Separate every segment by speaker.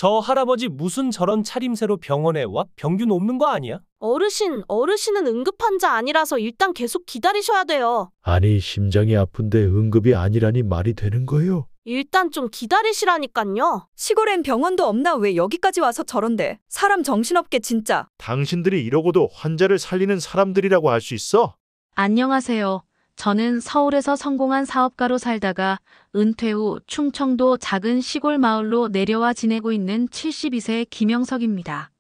Speaker 1: 저 할아버지 무슨 저런 차림새로 병원에 와? 병균 옮는 거 아니야?
Speaker 2: 어르신은 응급환자 아니라서 일단 계속 기다리셔야 돼요.
Speaker 3: 아니, 심장이 아픈데 응급이 아니라니 말이 되는 거요?
Speaker 2: 일단 좀 기다리시라니깐요.
Speaker 4: 시골엔 병원도 없나 왜 여기까지 와서 저런데. 사람 정신없게 진짜.
Speaker 3: 당신들이 이러고도 환자를 살리는 사람들이라고 할 수 있어?
Speaker 5: 안녕하세요. 저는 서울에서 성공한 사업가로 살다가 은퇴 후 충청도 작은 시골 마을로 내려와 지내고 있는 72세 김영석입니다.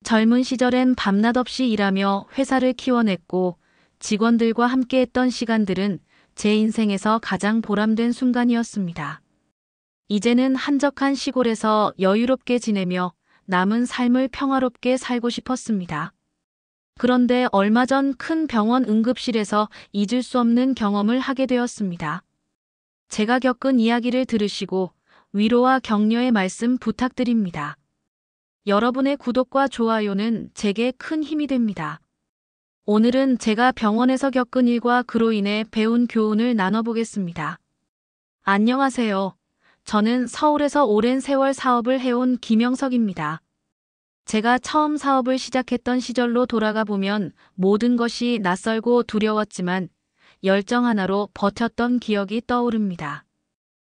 Speaker 5: 젊은 시절엔 밤낮 없이 일하며 회사를 키워냈고 직원들과 함께했던 시간들은 제 인생에서 가장 보람된 순간이었습니다. 이제는 한적한 시골에서 여유롭게 지내며 남은 삶을 평화롭게 살고 싶었습니다. 그런데 얼마 전 큰 병원 응급실에서 잊을 수 없는 경험을 하게 되었습니다. 제가 겪은 이야기를 들으시고 위로와 격려의 말씀 부탁드립니다. 여러분의 구독과 좋아요는 제게 큰 힘이 됩니다. 오늘은 제가 병원에서 겪은 일과 그로 인해 배운 교훈을 나눠보겠습니다. 안녕하세요. 저는 서울에서 오랜 세월 사업을 해온 김영석입니다. 제가 처음 사업을 시작했던 시절로 돌아가 보면 모든 것이 낯설고 두려웠지만 열정 하나로 버텼던 기억이 떠오릅니다.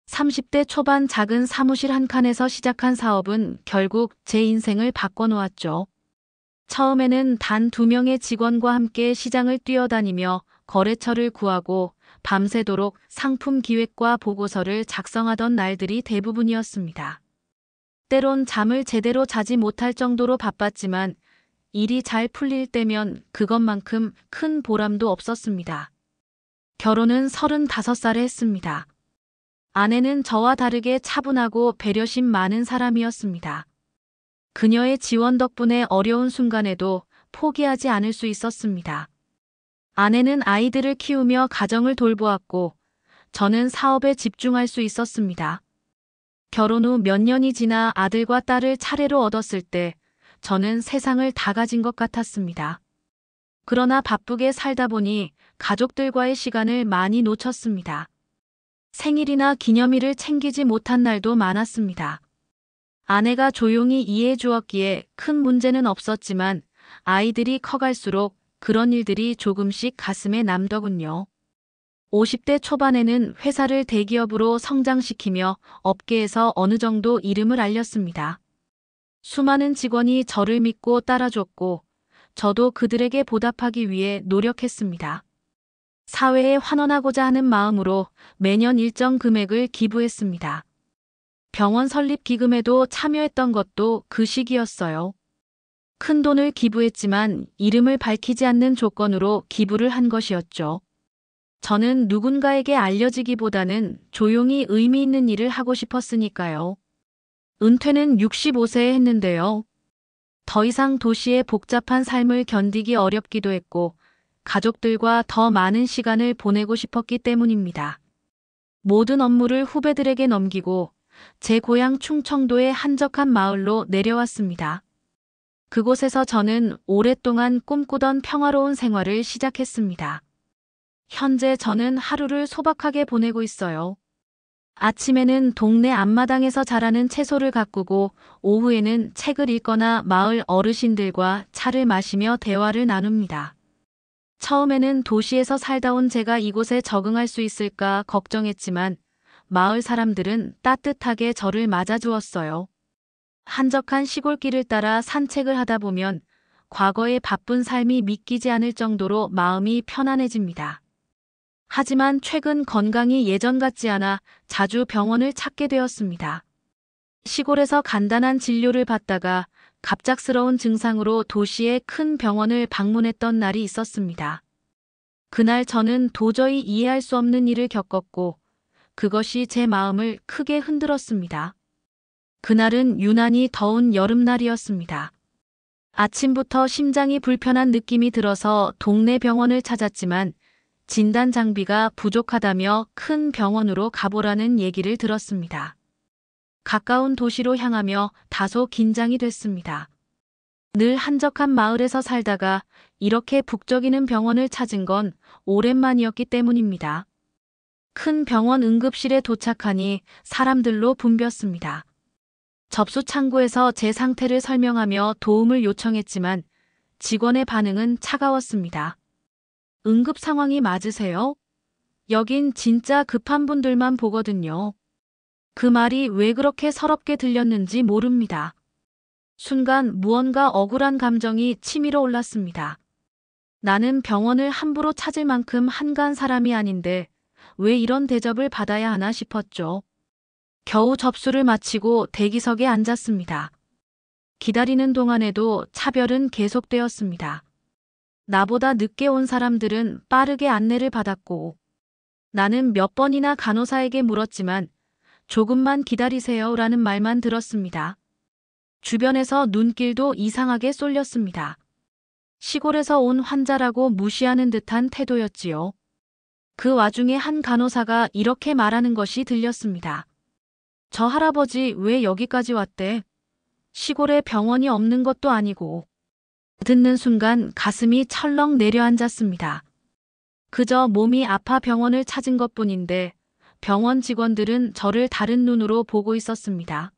Speaker 5: 30대 초반 작은 사무실 한 칸에서 시작한 사업은 결국 제 인생을 바꿔놓았죠. 처음에는 단 2명의 직원과 함께 시장을 뛰어다니며 거래처를 구하고 밤새도록 상품 기획과 보고서를 작성하던 날들이 대부분이었습니다. 때론 잠을 제대로 자지 못할 정도로 바빴지만 일이 잘 풀릴 때면 그것만큼 큰 보람도 없었습니다. 결혼은 35살에 했습니다. 아내는 저와 다르게 차분하고 배려심 많은 사람이었습니다. 그녀의 지원 덕분에 어려운 순간에도 포기하지 않을 수 있었습니다. 아내는 아이들을 키우며 가정을 돌보았고 저는 사업에 집중할 수 있었습니다. 결혼 후 몇 년이 지나 아들과 딸을 차례로 얻었을 때 저는 세상을 다 가진 것 같았습니다. 그러나 바쁘게 살다 보니 가족들과의 시간을 많이 놓쳤습니다. 생일이나 기념일을 챙기지 못한 날도 많았습니다. 아내가 조용히 이해해 주었기에 큰 문제는 없었지만 아이들이 커갈수록 그런 일들이 조금씩 가슴에 남더군요. 50대 초반에는 회사를 대기업으로 성장시키며 업계에서 어느 정도 이름을 알렸습니다. 수많은 직원이 저를 믿고 따라줬고 저도 그들에게 보답하기 위해 노력했습니다. 사회에 환원하고자 하는 마음으로 매년 일정 금액을 기부했습니다. 병원 설립 기금에도 참여했던 것도 그 시기였어요. 큰 돈을 기부했지만 이름을 밝히지 않는 조건으로 기부를 한 것이었죠. 저는 누군가에게 알려지기보다는 조용히 의미 있는 일을 하고 싶었으니까요. 은퇴는 65세에 했는데요. 더 이상 도시의 복잡한 삶을 견디기 어렵기도 했고 가족들과 더 많은 시간을 보내고 싶었기 때문입니다. 모든 업무를 후배들에게 넘기고 제 고향 충청도의 한적한 마을로 내려왔습니다. 그곳에서 저는 오랫동안 꿈꾸던 평화로운 생활을 시작했습니다. 현재 저는 하루를 소박하게 보내고 있어요. 아침에는 동네 앞마당에서 자라는 채소를 가꾸고 오후에는 책을 읽거나 마을 어르신들과 차를 마시며 대화를 나눕니다. 처음에는 도시에서 살다 온 제가 이곳에 적응할 수 있을까 걱정했지만 마을 사람들은 따뜻하게 저를 맞아주었어요. 한적한 시골길을 따라 산책을 하다 보면 과거의 바쁜 삶이 믿기지 않을 정도로 마음이 편안해집니다. 하지만 최근 건강이 예전 같지 않아 자주 병원을 찾게 되었습니다. 시골에서 간단한 진료를 받다가 갑작스러운 증상으로 도시의 큰 병원을 방문했던 날이 있었습니다. 그날 저는 도저히 이해할 수 없는 일을 겪었고 그것이 제 마음을 크게 흔들었습니다. 그날은 유난히 더운 여름날이었습니다. 아침부터 심장이 불편한 느낌이 들어서 동네 병원을 찾았지만 진단 장비가 부족하다며 큰 병원으로 가보라는 얘기를 들었습니다. 가까운 도시로 향하며 다소 긴장이 됐습니다. 늘 한적한 마을에서 살다가 이렇게 북적이는 병원을 찾은 건 오랜만이었기 때문입니다. 큰 병원 응급실에 도착하니 사람들로 붐볐습니다. 접수 창구에서 제 상태를 설명하며 도움을 요청했지만 직원의 반응은 차가웠습니다. 응급 상황이 맞으세요? 여긴 진짜 급한 분들만 보거든요. 그 말이 왜 그렇게 서럽게 들렸는지 모릅니다. 순간 무언가 억울한 감정이 치밀어 올랐습니다. 나는 병원을 함부로 찾을 만큼 한가한 사람이 아닌데 왜 이런 대접을 받아야 하나 싶었죠. 겨우 접수를 마치고 대기석에 앉았습니다. 기다리는 동안에도 차별은 계속되었습니다. 나보다 늦게 온 사람들은 빠르게 안내를 받았고 나는 몇 번이나 간호사에게 물었지만 조금만 기다리세요라는 말만 들었습니다. 주변에서 눈길도 이상하게 쏠렸습니다. 시골에서 온 환자라고 무시하는 듯한 태도였지요. 그 와중에 한 간호사가 이렇게 말하는 것이 들렸습니다. 저 할아버지 왜 여기까지 왔대? 시골에 병원이 없는 것도 아니고. 듣는 순간 가슴이 철렁 내려앉았습니다. 그저 몸이 아파 병원을 찾은 것뿐인데 병원 직원들은 저를 다른 눈으로 보고 있었습니다.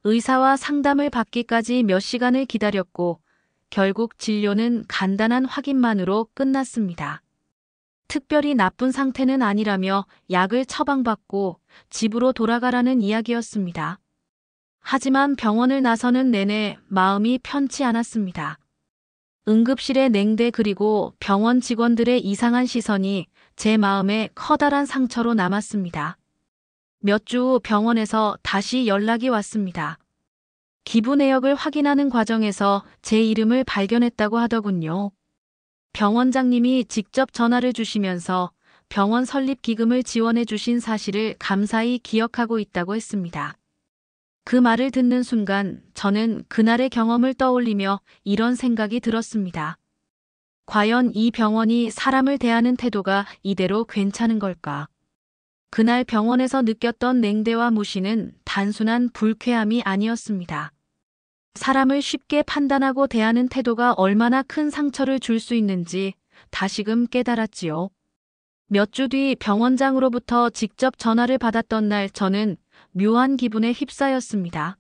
Speaker 5: 의사와 상담을 받기까지 몇 시간을 기다렸고 결국 진료는 간단한 확인만으로 끝났습니다. 특별히 나쁜 상태는 아니라며 약을 처방받고 집으로 돌아가라는 이야기였습니다. 하지만 병원을 나서는 내내 마음이 편치 않았습니다. 응급실의 냉대 그리고 병원 직원들의 이상한 시선이 제 마음에 커다란 상처로 남았습니다. 몇 주 후 병원에서 다시 연락이 왔습니다. 기부 내역을 확인하는 과정에서 제 이름을 발견했다고 하더군요. 병원장님이 직접 전화를 주시면서 병원 설립 기금을 지원해 주신 사실을 감사히 기억하고 있다고 했습니다. 그 말을 듣는 순간 저는 그날의 경험을 떠올리며 이런 생각이 들었습니다. 과연 이 병원이 사람을 대하는 태도가 이대로 괜찮은 걸까? 그날 병원에서 느꼈던 냉대와 무시는 단순한 불쾌함이 아니었습니다. 사람을 쉽게 판단하고 대하는 태도가 얼마나 큰 상처를 줄 수 있는지 다시금 깨달았지요. 몇 주 뒤 병원장으로부터 직접 전화를 받았던 날 저는 묘한 기분에 휩싸였습니다.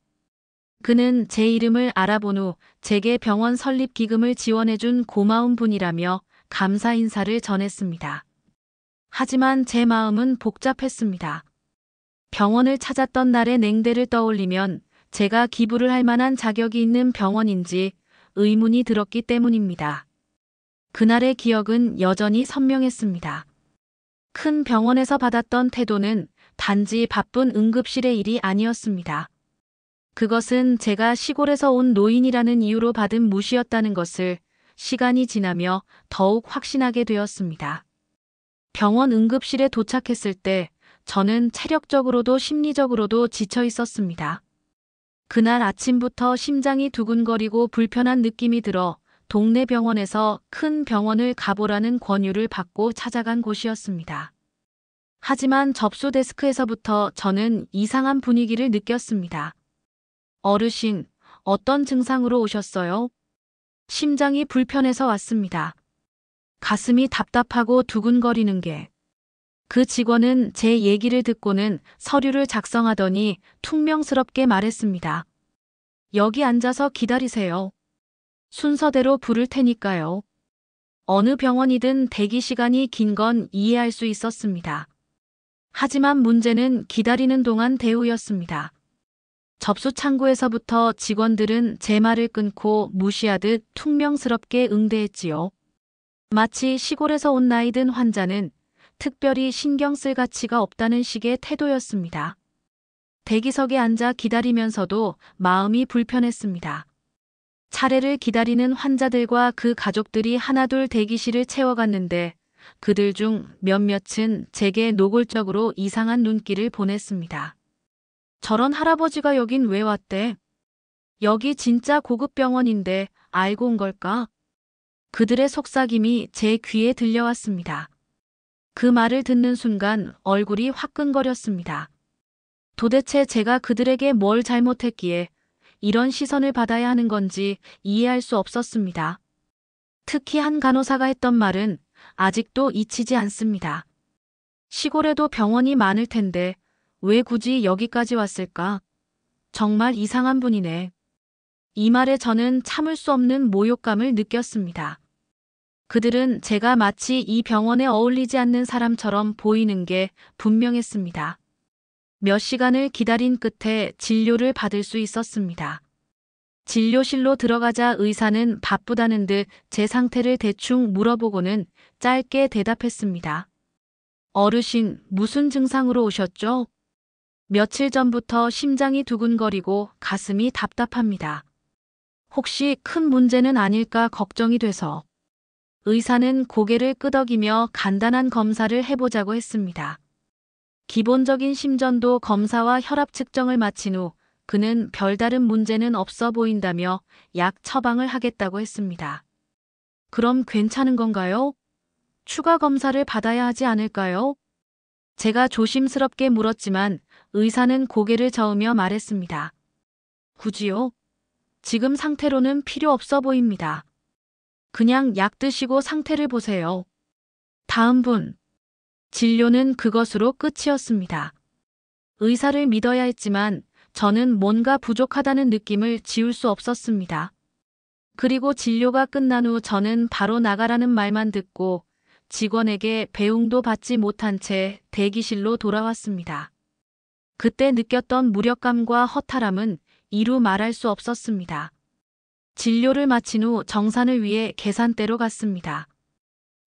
Speaker 5: 그는 제 이름을 알아본 후 제게 병원 설립 기금을 지원해준 고마운 분이라며 감사 인사를 전했습니다. 하지만 제 마음은 복잡했습니다. 병원을 찾았던 날의 냉대를 떠올리면 제가 기부를 할 만한 자격이 있는 병원인지 의문이 들었기 때문입니다. 그날의 기억은 여전히 선명했습니다. 큰 병원에서 받았던 태도는 단지 바쁜 응급실의 일이 아니었습니다. 그것은 제가 시골에서 온 노인이라는 이유로 받은 무시였다는 것을 시간이 지나며 더욱 확신하게 되었습니다. 병원 응급실에 도착했을 때 저는 체력적으로도 심리적으로도 지쳐 있었습니다. 그날 아침부터 심장이 두근거리고 불편한 느낌이 들어 동네 병원에서 큰 병원을 가보라는 권유를 받고 찾아간 곳이었습니다. 하지만 접수 데스크에서부터 저는 이상한 분위기를 느꼈습니다. 어르신, 어떤 증상으로 오셨어요? 심장이 불편해서 왔습니다. 가슴이 답답하고 두근거리는 게. 그 직원은 제 얘기를 듣고는 서류를 작성하더니 퉁명스럽게 말했습니다. 여기 앉아서 기다리세요. 순서대로 부를 테니까요. 어느 병원이든 대기 시간이 긴 건 이해할 수 있었습니다. 하지만 문제는 기다리는 동안 대우였습니다. 접수 창구에서부터 직원들은 제 말을 끊고 무시하듯 퉁명스럽게 응대했지요. 마치 시골에서 온 나이 든 환자는 특별히 신경 쓸 가치가 없다는 식의 태도였습니다. 대기석에 앉아 기다리면서도 마음이 불편했습니다. 차례를 기다리는 환자들과 그 가족들이 하나둘 대기실을 채워갔는데 그들 중 몇몇은 제게 노골적으로 이상한 눈길을 보냈습니다. 저런 할아버지가 여긴 왜 왔대? 여기 진짜 고급 병원인데 알고 온 걸까? 그들의 속삭임이 제 귀에 들려왔습니다. 그 말을 듣는 순간 얼굴이 화끈거렸습니다. 도대체 제가 그들에게 뭘 잘못했기에 이런 시선을 받아야 하는 건지 이해할 수 없었습니다. 특히 한 간호사가 했던 말은 아직도 잊히지 않습니다. 시골에도 병원이 많을 텐데 왜 굳이 여기까지 왔을까? 정말 이상한 분이네. 이 말에 저는 참을 수 없는 모욕감을 느꼈습니다. 그들은 제가 마치 이 병원에 어울리지 않는 사람처럼 보이는 게 분명했습니다. 몇 시간을 기다린 끝에 진료를 받을 수 있었습니다. 진료실로 들어가자 의사는 바쁘다는 듯 제 상태를 대충 물어보고는 짧게 대답했습니다. 어르신, 무슨 증상으로 오셨죠? 며칠 전부터 심장이 두근거리고 가슴이 답답합니다. 혹시 큰 문제는 아닐까 걱정이 돼서. 의사는 고개를 끄덕이며 간단한 검사를 해보자고 했습니다. 기본적인 심전도 검사와 혈압 측정을 마친 후 그는 별다른 문제는 없어 보인다며 약 처방을 하겠다고 했습니다. 그럼 괜찮은 건가요? 추가 검사를 받아야 하지 않을까요? 제가 조심스럽게 물었지만 의사는 고개를 저으며 말했습니다. 굳이요? 지금 상태로는 필요 없어 보입니다. 그냥 약 드시고 상태를 보세요. 다음 분. 진료는 그것으로 끝이었습니다. 의사를 믿어야 했지만 저는 뭔가 부족하다는 느낌을 지울 수 없었습니다. 그리고 진료가 끝난 후 저는 바로 나가라는 말만 듣고 직원에게 배웅도 받지 못한 채 대기실로 돌아왔습니다. 그때 느꼈던 무력감과 허탈함은 이루 말할 수 없었습니다. 진료를 마친 후 정산을 위해 계산대로 갔습니다.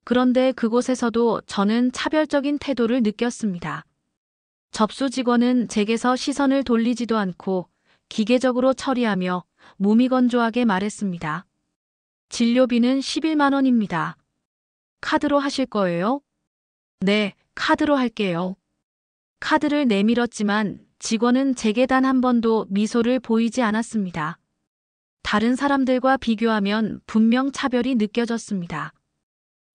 Speaker 5: 그런데 그곳에서도 저는 차별적인 태도를 느꼈습니다. 접수 직원은 제게서 시선을 돌리지도 않고 기계적으로 처리하며 무미건조하게 말했습니다. 진료비는 11만 원입니다. 카드로 하실 거예요? 네, 카드로 할게요. 카드를 내밀었지만 직원은 제게 단 한 번도 미소를 보이지 않았습니다. 다른 사람들과 비교하면 분명 차별이 느껴졌습니다.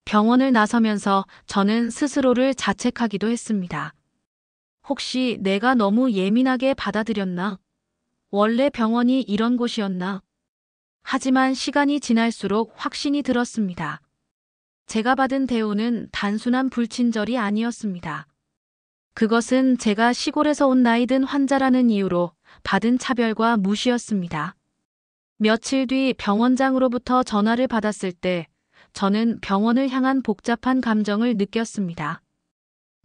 Speaker 5: 병원을 나서면서 저는 스스로를 자책하기도 했습니다. 혹시 내가 너무 예민하게 받아들였나? 원래 병원이 이런 곳이었나? 하지만 시간이 지날수록 확신이 들었습니다. 제가 받은 대우는 단순한 불친절이 아니었습니다. 그것은 제가 시골에서 온 나이든 환자라는 이유로 받은 차별과 무시였습니다. 며칠 뒤 병원장으로부터 전화를 받았을 때 저는 병원을 향한 복잡한 감정을 느꼈습니다.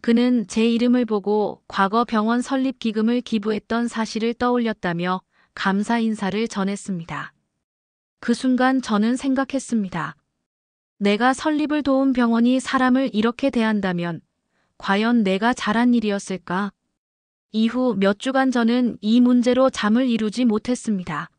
Speaker 5: 그는 제 이름을 보고 과거 병원 설립 기금을 기부했던 사실을 떠올렸다며 감사 인사를 전했습니다. 그 순간 저는 생각했습니다. 내가 설립을 도운 병원이 사람을 이렇게 대한다면 과연 내가 잘한 일이었을까? 이후 몇 주간 저는 이 문제로 잠을 이루지 못했습니다.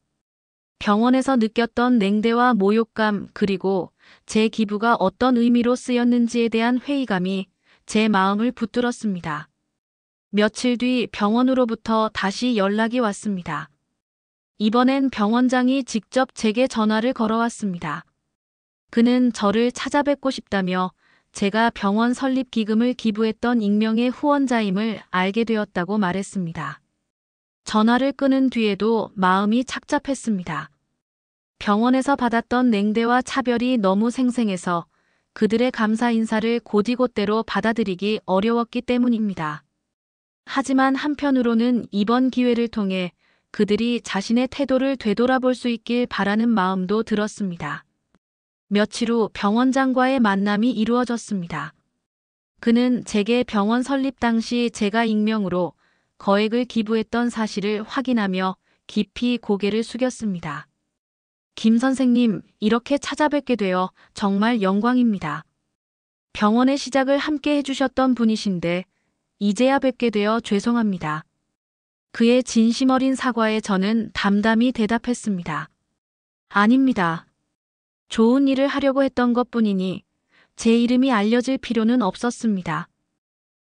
Speaker 5: 병원에서 느꼈던 냉대와 모욕감 그리고 제 기부가 어떤 의미로 쓰였는지에 대한 회의감이 제 마음을 붙들었습니다. 며칠 뒤 병원으로부터 다시 연락이 왔습니다. 이번엔 병원장이 직접 제게 전화를 걸어왔습니다. 그는 저를 찾아뵙고 싶다며 제가 병원 설립 기금을 기부했던 익명의 후원자임을 알게 되었다고 말했습니다. 전화를 끊은 뒤에도 마음이 착잡했습니다. 병원에서 받았던 냉대와 차별이 너무 생생해서 그들의 감사 인사를 곧이곧대로 받아들이기 어려웠기 때문입니다. 하지만 한편으로는 이번 기회를 통해 그들이 자신의 태도를 되돌아볼 수 있길 바라는 마음도 들었습니다. 며칠 후 병원장과의 만남이 이루어졌습니다. 그는 제게 병원 설립 당시 제가 익명으로 거액을 기부했던 사실을 확인하며 깊이 고개를 숙였습니다. 김 선생님, 이렇게 찾아뵙게 되어 정말 영광입니다. 병원의 시작을 함께 해주셨던 분이신데 이제야 뵙게 되어 죄송합니다. 그의 진심 어린 사과에 저는 담담히 대답했습니다. 아닙니다. 좋은 일을 하려고 했던 것뿐이니 제 이름이 알려질 필요는 없었습니다.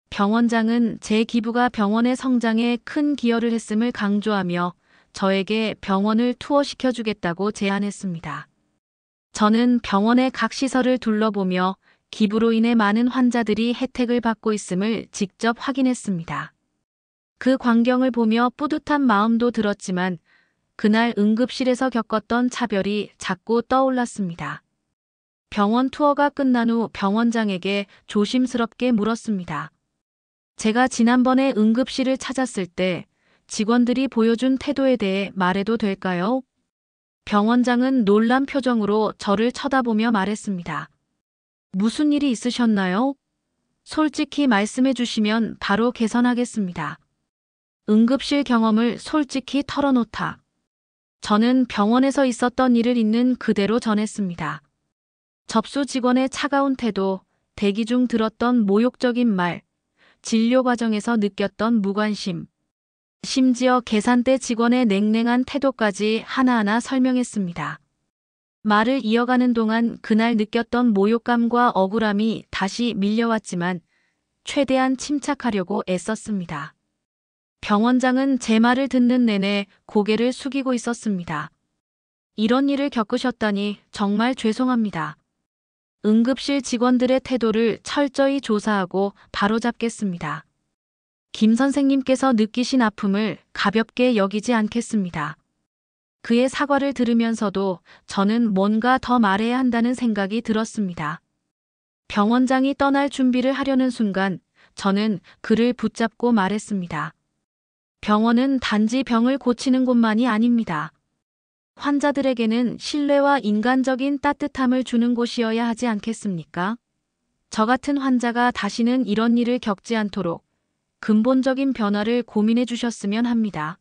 Speaker 5: 병원장은 제 기부가 병원의 성장에 큰 기여를 했음을 강조하며 저에게 병원을 투어시켜주겠다고 제안했습니다. 저는 병원의 각 시설을 둘러보며 기부로 인해 많은 환자들이 혜택을 받고 있음을 직접 확인했습니다. 그 광경을 보며 뿌듯한 마음도 들었지만 그날 응급실에서 겪었던 차별이 자꾸 떠올랐습니다. 병원 투어가 끝난 후 병원장에게 조심스럽게 물었습니다. 제가 지난번에 응급실을 찾았을 때 직원들이 보여준 태도에 대해 말해도 될까요? 병원장은 놀란 표정으로 저를 쳐다보며 말했습니다. 무슨 일이 있으셨나요? 솔직히 말씀해 주시면 바로 개선하겠습니다. 응급실 경험을 솔직히 털어놓다. 저는 병원에서 있었던 일을 있는 그대로 전했습니다. 접수 직원의 차가운 태도, 대기 중 들었던 모욕적인 말, 진료 과정에서 느꼈던 무관심, 심지어 계산대 직원의 냉랭한 태도까지 하나하나 설명했습니다. 말을 이어가는 동안 그날 느꼈던 모욕감과 억울함이 다시 밀려왔지만 최대한 침착하려고 애썼습니다. 병원장은 제 말을 듣는 내내 고개를 숙이고 있었습니다. 이런 일을 겪으셨다니 정말 죄송합니다. 응급실 직원들의 태도를 철저히 조사하고 바로잡겠습니다. 김 선생님께서 느끼신 아픔을 가볍게 여기지 않겠습니다. 그의 사과를 들으면서도 저는 뭔가 더 말해야 한다는 생각이 들었습니다. 병원장이 떠날 준비를 하려는 순간 저는 그를 붙잡고 말했습니다. 병원은 단지 병을 고치는 곳만이 아닙니다. 환자들에게는 신뢰와 인간적인 따뜻함을 주는 곳이어야 하지 않겠습니까? 저 같은 환자가 다시는 이런 일을 겪지 않도록 근본적인 변화를 고민해 주셨으면 합니다.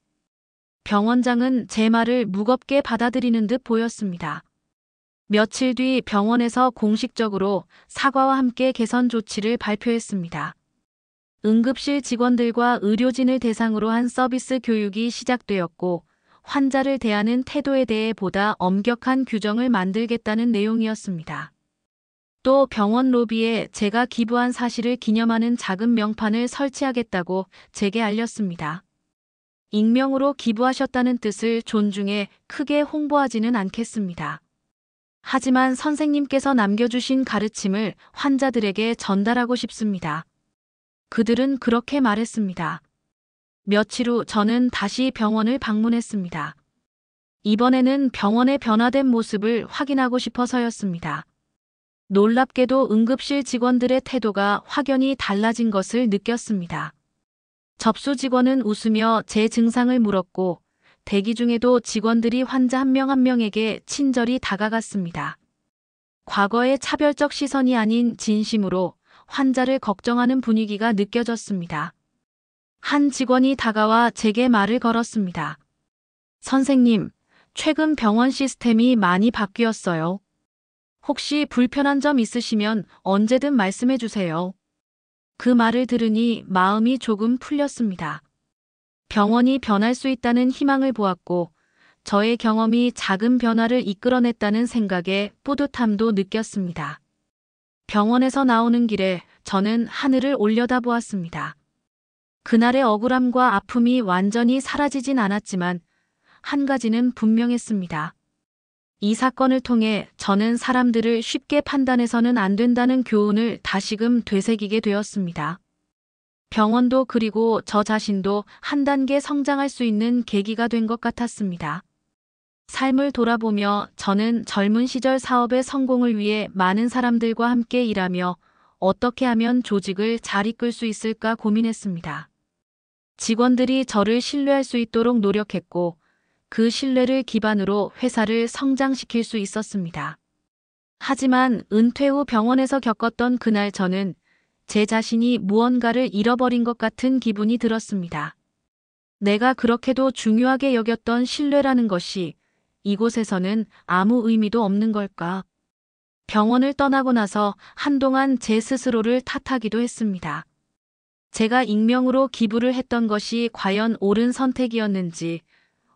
Speaker 5: 병원장은 제 말을 무겁게 받아들이는 듯 보였습니다. 며칠 뒤 병원에서 공식적으로 사과와 함께 개선 조치를 발표했습니다. 응급실 직원들과 의료진을 대상으로 한 서비스 교육이 시작되었고 환자를 대하는 태도에 대해 보다 엄격한 규정을 만들겠다는 내용이었습니다. 또 병원 로비에 제가 기부한 사실을 기념하는 작은 명판을 설치하겠다고 제게 알렸습니다. 익명으로 기부하셨다는 뜻을 존중해 크게 홍보하지는 않겠습니다. 하지만 선생님께서 남겨주신 가르침을 환자들에게 전달하고 싶습니다. 그들은 그렇게 말했습니다. 며칠 후 저는 다시 병원을 방문했습니다. 이번에는 병원의 변화된 모습을 확인하고 싶어서였습니다. 놀랍게도 응급실 직원들의 태도가 확연히 달라진 것을 느꼈습니다. 접수 직원은 웃으며 제 증상을 물었고 대기 중에도 직원들이 환자 한 명 한 명에게 친절히 다가갔습니다. 과거의 차별적 시선이 아닌 진심으로 환자를 걱정하는 분위기가 느껴졌습니다. 한 직원이 다가와 제게 말을 걸었습니다. 선생님, 최근 병원 시스템이 많이 바뀌었어요. 혹시 불편한 점 있으시면 언제든 말씀해 주세요. 그 말을 들으니 마음이 조금 풀렸습니다. 병원이 변할 수 있다는 희망을 보았고 저의 경험이 작은 변화를 이끌어냈다는 생각에 뿌듯함도 느꼈습니다. 병원에서 나오는 길에 저는 하늘을 올려다보았습니다. 그날의 억울함과 아픔이 완전히 사라지진 않았지만 한 가지는 분명했습니다. 이 사건을 통해 저는 사람들을 쉽게 판단해서는 안 된다는 교훈을 다시금 되새기게 되었습니다. 병원도 그리고 저 자신도 한 단계 성장할 수 있는 계기가 된 것 같았습니다. 삶을 돌아보며 저는 젊은 시절 사업의 성공을 위해 많은 사람들과 함께 일하며 어떻게 하면 조직을 잘 이끌 수 있을까 고민했습니다. 직원들이 저를 신뢰할 수 있도록 노력했고 그 신뢰를 기반으로 회사를 성장시킬 수 있었습니다. 하지만 은퇴 후 병원에서 겪었던 그날 저는 제 자신이 무언가를 잃어버린 것 같은 기분이 들었습니다. 내가 그렇게도 중요하게 여겼던 신뢰라는 것이 이곳에서는 아무 의미도 없는 걸까? 병원을 떠나고 나서 한동안 제 스스로를 탓하기도 했습니다. 제가 익명으로 기부를 했던 것이 과연 옳은 선택이었는지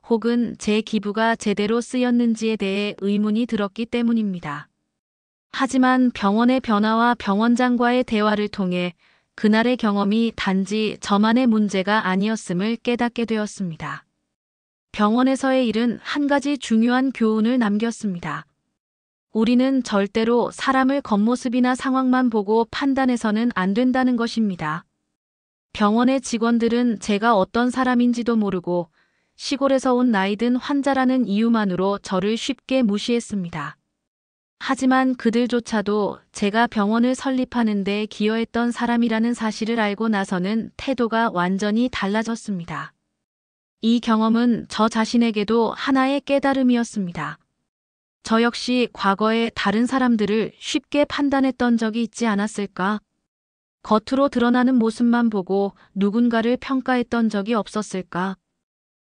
Speaker 5: 혹은 제 기부가 제대로 쓰였는지에 대해 의문이 들었기 때문입니다. 하지만 병원의 변화와 병원장과의 대화를 통해 그날의 경험이 단지 저만의 문제가 아니었음을 깨닫게 되었습니다. 병원에서의 일은 한 가지 중요한 교훈을 남겼습니다. 우리는 절대로 사람을 겉모습이나 상황만 보고 판단해서는 안 된다는 것입니다. 병원의 직원들은 제가 어떤 사람인지도 모르고 시골에서 온 나이든 환자라는 이유만으로 저를 쉽게 무시했습니다. 하지만 그들조차도 제가 병원을 설립하는 데 기여했던 사람이라는 사실을 알고 나서는 태도가 완전히 달라졌습니다. 이 경험은 저 자신에게도 하나의 깨달음이었습니다. 저 역시 과거에 다른 사람들을 쉽게 판단했던 적이 있지 않았을까? 겉으로 드러나는 모습만 보고 누군가를 평가했던 적이 없었을까?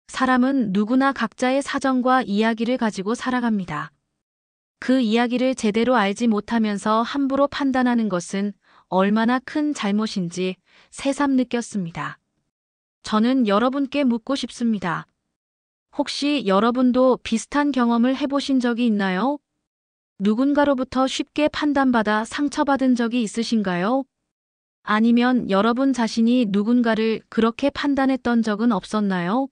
Speaker 5: 사람은 누구나 각자의 사정과 이야기를 가지고 살아갑니다. 그 이야기를 제대로 알지 못하면서 함부로 판단하는 것은 얼마나 큰 잘못인지 새삼 느꼈습니다. 저는 여러분께 묻고 싶습니다. 혹시 여러분도 비슷한 경험을 해보신 적이 있나요? 누군가로부터 쉽게 판단받아 상처받은 적이 있으신가요? 아니면 여러분 자신이 누군가를 그렇게 판단했던 적은 없었나요?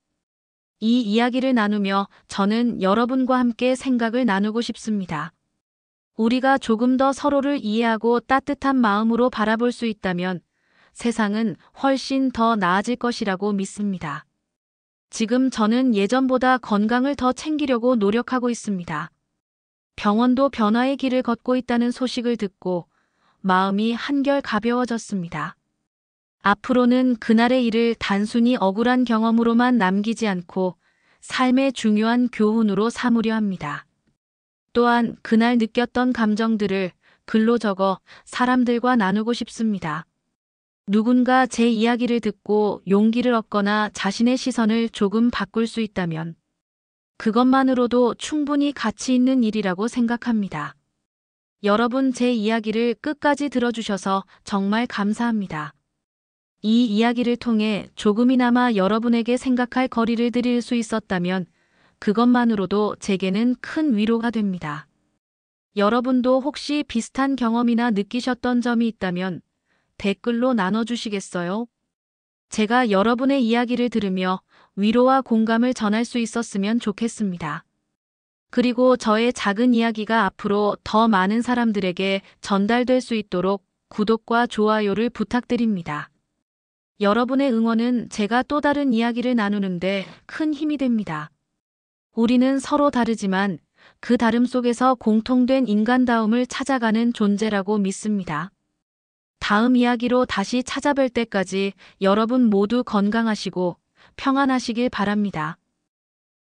Speaker 5: 이 이야기를 나누며 저는 여러분과 함께 생각을 나누고 싶습니다. 우리가 조금 더 서로를 이해하고 따뜻한 마음으로 바라볼 수 있다면 세상은 훨씬 더 나아질 것이라고 믿습니다. 지금 저는 예전보다 건강을 더 챙기려고 노력하고 있습니다. 병원도 변화의 길을 걷고 있다는 소식을 듣고 마음이 한결 가벼워졌습니다. 앞으로는 그날의 일을 단순히 억울한 경험으로만 남기지 않고 삶의 중요한 교훈으로 삼으려 합니다. 또한 그날 느꼈던 감정들을 글로 적어 사람들과 나누고 싶습니다. 누군가 제 이야기를 듣고 용기를 얻거나 자신의 시선을 조금 바꿀 수 있다면 그것만으로도 충분히 가치 있는 일이라고 생각합니다. 여러분 제 이야기를 끝까지 들어주셔서 정말 감사합니다. 이 이야기를 통해 조금이나마 여러분에게 생각할 거리를 드릴 수 있었다면 그것만으로도 제게는 큰 위로가 됩니다. 여러분도 혹시 비슷한 경험이나 느끼셨던 점이 있다면 댓글로 나눠주시겠어요? 제가 여러분의 이야기를 들으며 위로와 공감을 전할 수 있었으면 좋겠습니다. 그리고 저의 작은 이야기가 앞으로 더 많은 사람들에게 전달될 수 있도록 구독과 좋아요를 부탁드립니다. 여러분의 응원은 제가 또 다른 이야기를 나누는데 큰 힘이 됩니다. 우리는 서로 다르지만 그 다름 속에서 공통된 인간다움을 찾아가는 존재라고 믿습니다. 다음 이야기로 다시 찾아뵐 때까지 여러분 모두 건강하시고 평안하시길 바랍니다.